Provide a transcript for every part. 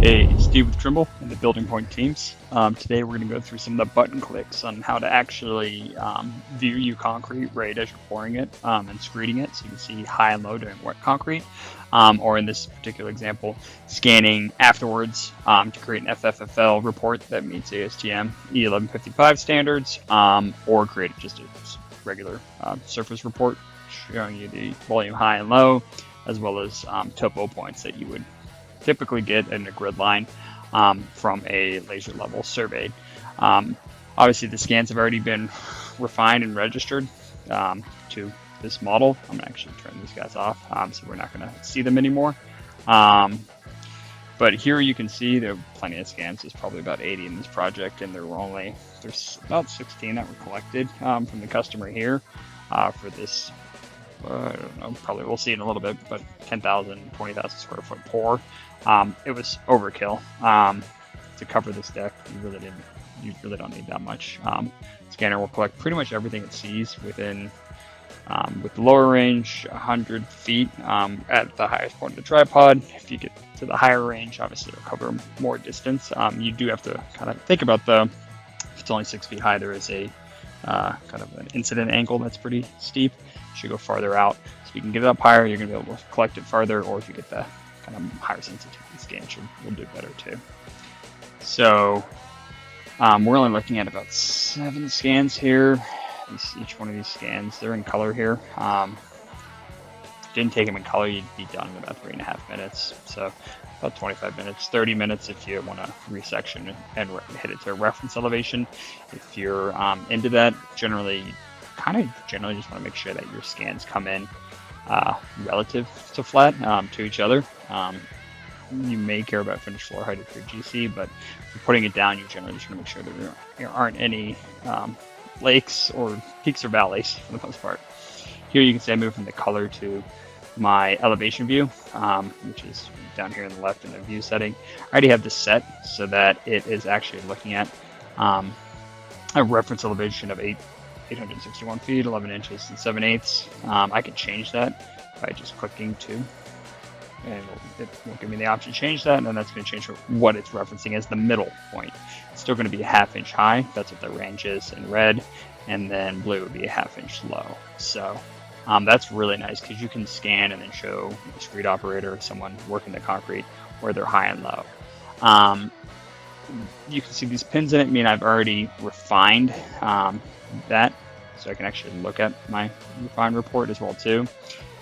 Hey, it's Steve with Trimble and the Building Point teams. Today we're going to go through some of the button clicks on how to actually view your concrete right as you're pouring it and screeding it, so you can see high and low during wet concrete, or in this particular example, scanning afterwards to create an FFFL report that meets ASTM E1155 standards, or create just a regular surface report showing you the volume high and low, as well as topo points that you would typically get in a grid line from a laser level survey. Obviously the scans have already been refined and registered to this model. I'm gonna actually turn these guys off so we're not gonna see them anymore. But here you can see there are plenty of scans. There's probably about 80 in this project, and there's about 16 that were collected from the customer here for this. I don't know, probably we'll see in a little bit, but 10,000, 20,000 square foot pour. It was overkill to cover this deck. You really don't need that much. Scanner will collect pretty much everything it sees within, with the lower range, 100 feet at the highest point of the tripod. If you get to the higher range, obviously it'll cover more distance. You do have to kind of think about if it's only 6 feet high, there is a kind of an incident angle that's pretty steep. You should go farther out. So you can get it up higher, you're going to be able to collect it farther, or if you get the kind of higher sensitivity scan, will do better too. So we're only looking at about 7 scans here. Each one of these scans, they're in color here. If you didn't take them in color, you'd be done in about 3.5 minutes. So about 25 minutes, 30 minutes if you want to resection and hit it to a reference elevation. If you're into that, generally just want to make sure that your scans come in relative to flat to each other. You may care about finished floor height if you're GC, but if you're putting it down, you generally just want to make sure that there aren't any lakes or peaks or valleys for the most part. Here you can see I moved from the color to my elevation view, which is down here on the left in the view setting. I already have this set so that it is actually looking at a reference elevation of 861 feet, 11 inches and 7/8. I can change that by just clicking to, and it will give me the option to change that, and then that's going to change what it's referencing as the middle point. It's still going to be a 1/2 inch high. That's what the range is in red, and then blue would be a 1/2 inch low. So that's really nice because you can scan and then show a screed operator or someone working the concrete where they're high and low. You can see these pins in it mean I've already refined that, so I can actually look at my refined report as well too.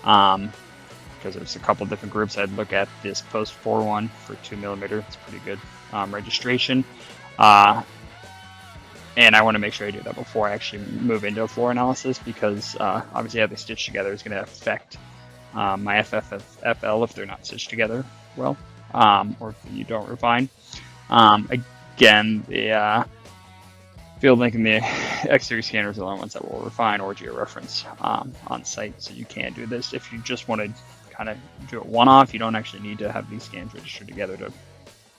Because there's a couple different groups. I'd look at this post 4 for 2mm. It's pretty good registration. And I want to make sure I do that before I actually move into a floor analysis, because obviously how they stitch together is going to affect my FFFL if they're not stitched together well, or if you don't refine. Again, the FieldLink and the X-Series scanners are the only ones that will refine or georeference on site, so you can do this. If you just want to kind of do it one-off, you don't actually need to have these scans registered together to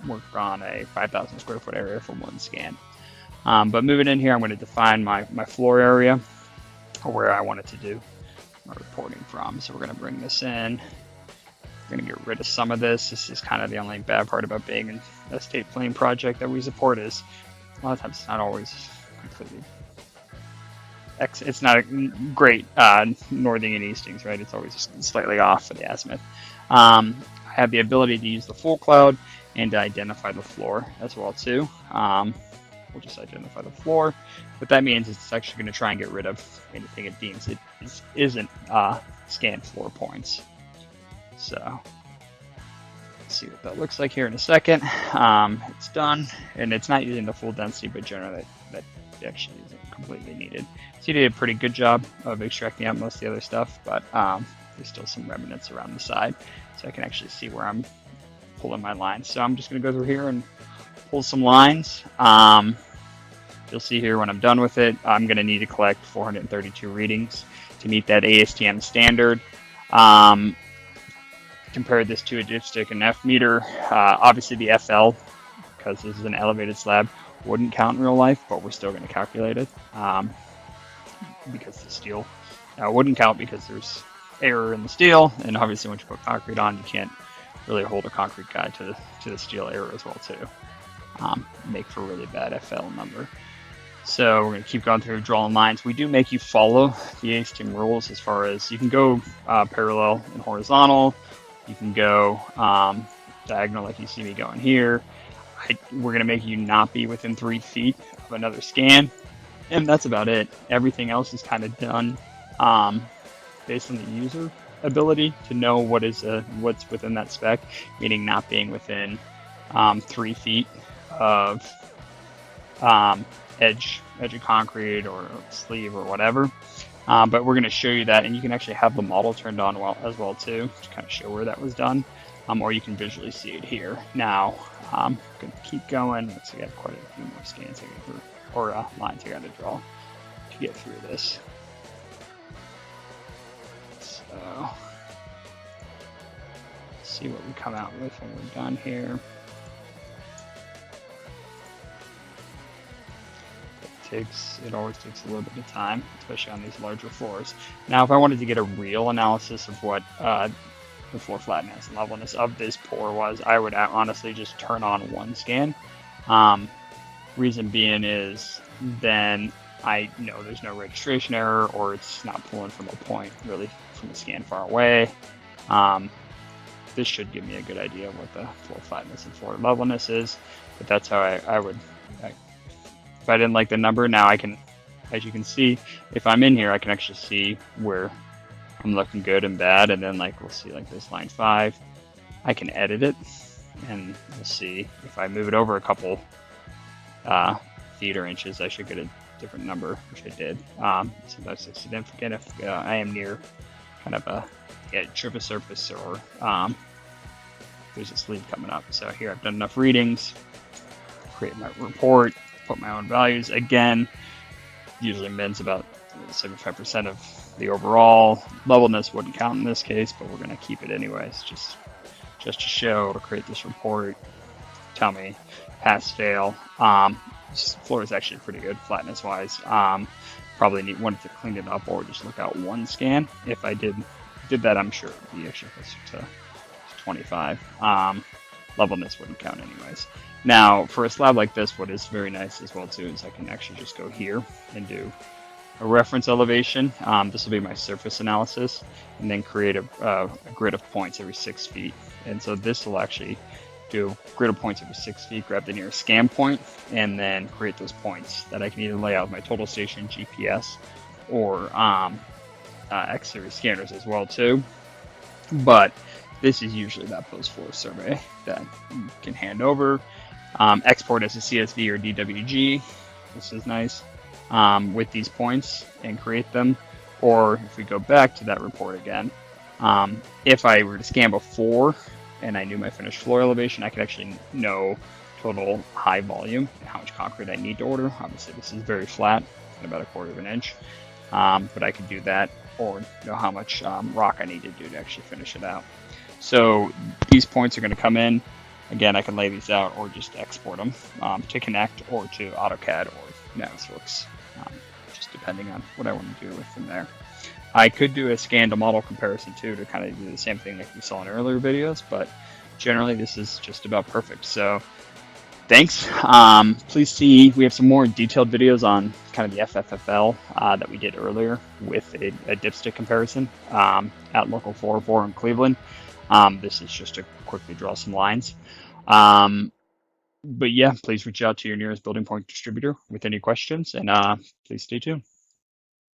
work on a 5,000 square foot area for one scan. But moving in here, I'm going to define my floor area, or where I want it to do my reporting from. So we're going to bring this in. We're going to get rid of some of this. This is kind of the only bad part about being an estate planning project that we support, is a lot of times it's not always completely, it's not a great northing and eastings, right? It's always slightly off for the azimuth. I have the ability to use the full cloud and to identify the floor as well too. We'll just identify the floor. What that means is it's actually going to try and get rid of anything it deems it isn't scanned floor points. So let's see what that looks like here in a second. It's done, and it's not using the full density, but generally that actually isn't completely needed. So you did a pretty good job of extracting out most of the other stuff, but there's still some remnants around the side, so I can actually see where I'm pulling my lines. So I'm just going to go through here and pull some lines. You'll see here when I'm done with it, I'm going to need to collect 432 readings to meet that ASTM standard. Compare this to a dipstick and F meter. Obviously the FL, because this is an elevated slab, wouldn't count in real life, but we're still going to calculate it because the steel wouldn't count because there's error in the steel, and obviously once you put concrete on, you can't really hold a concrete guide to the steel error as well too. Make for a really bad FL number. So we're going to keep going through drawing lines. We do make you follow the ASTM rules as far as you can go parallel and horizontal. You can go diagonal like you see me going here. We're going to make you not be within 3 feet of another scan. And that's about it. Everything else is kind of done based on the user ability to know what's within that spec, meaning not being within 3 feet of edge of concrete or sleeve or whatever. But we're going to show you that, and you can actually have the model turned on as well too, to kind of show where that was done, or you can visually see it here. Now, I'm going to keep going. Let's see, I got quite a few more scans I got to, or lines I got to draw to get through this. So, let's see what we come out with when we're done here. It always takes a little bit of time, especially on these larger floors. Now, if I wanted to get a real analysis of what the floor flatness and levelness of this pour was, I would honestly just turn on one scan. Reason being is then I know there's no registration error, or it's not pulling from a point really from a scan far away. This should give me a good idea of what the floor flatness and floor levelness is, but that's how I would. If I didn't like the number, now I can, as you can see, if I'm in here, I can actually see where I'm looking good and bad. And then like, we'll see like this line 5, I can edit it, and we'll see if I move it over a couple feet or inches, I should get a different number, which I did. So that's significant if I am near kind of a edge of a surface, or there's a sleeve coming up. So here I've done enough readings, create my report, put my own values. Again, usually min's about 75% of the overall. Levelness wouldn't count in this case, but we're going to keep it anyways, just to show, to create this report, tell me pass, fail. This floor is actually pretty good flatness wise. Probably wanted to clean it up, or just look out one scan. If I did that, I'm sure it would be actually closer to 25. Levelness wouldn't count anyways. Now, for a slab like this, what is very nice as well too is I can actually just go here and do a reference elevation. This will be my surface analysis, and then create a grid of points every 6 feet. And so this will actually do a grid of points every 6 feet, grab the nearest scan point, and then create those points that I can either lay out with my total station GPS or X series scanners as well too. But this is usually that post floor survey that you can hand over. Export as a CSV or DWG. This is nice with these points, and create them. Or if we go back to that report again, if I were to scan before and I knew my finished floor elevation, I could actually know total high volume and how much concrete I need to order. Obviously this is very flat, about 1/4 of an inch, but I could do that, or know how much rock I need to do to actually finish it out. So these points are going to come in. Again, I can lay these out or just export them to Connect or to AutoCAD or Navisworks, just depending on what I want to do with them there. I could do a scan to model comparison too, to kind of do the same thing like we saw in earlier videos, but generally this is just about perfect. So thanks. Please see, we have some more detailed videos on kind of the FFFL that we did earlier with a dipstick comparison at Local 404 in Cleveland. This is just to quickly draw some lines. But yeah, please reach out to your nearest building point distributor with any questions, and please stay tuned.